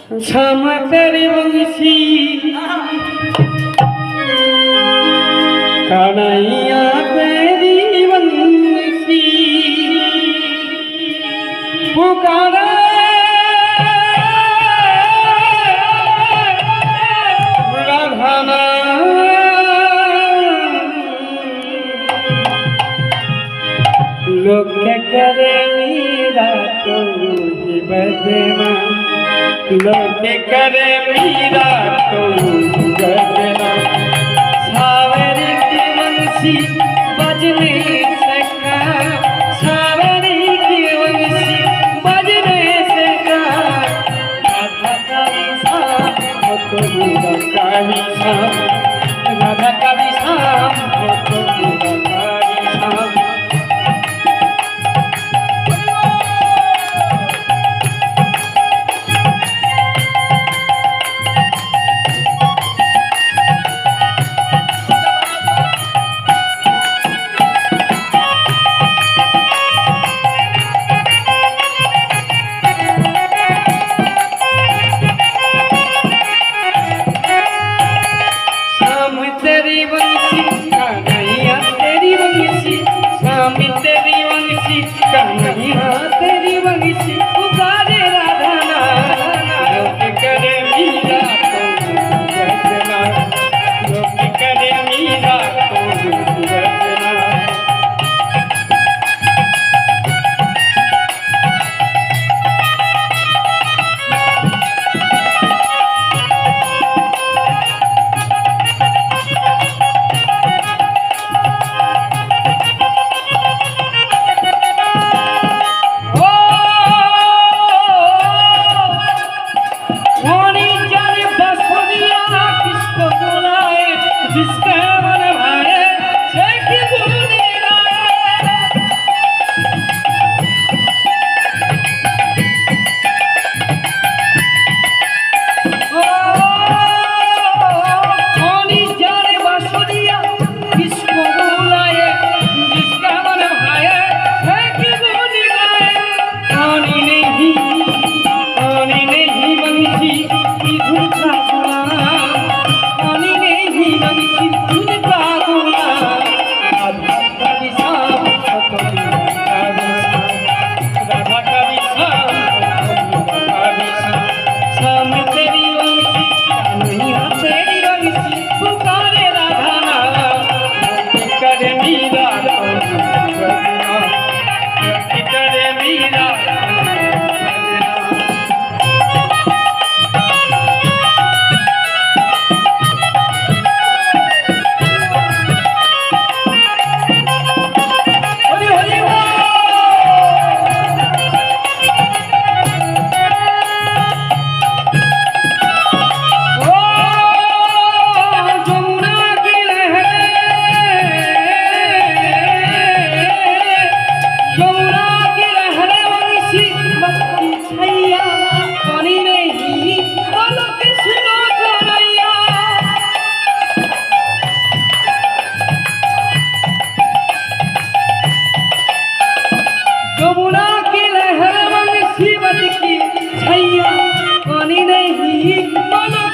श्याम तेरी वंशी कन्हैया तेरी वंशी पुकारा राधाना लोग करे मीरा तो ही बदना लोग करे मीरा तो गगना सावरी की वंशी बजने सका सावरी की वंशी बजने सका राधा कवि शाम तो कवि शाम राधा कवि शाम तो कवि शाम तेरी वंशी कन्हैया तेरी वंशी श्याम तेरी वंशी कन्हैया तेरी वंशी पुकारे राधा लोग करे मीरा तो गजना लोग करे मीरा तो गजना यमुना की लहर वंशी बज की छैया पानी नहीं मानो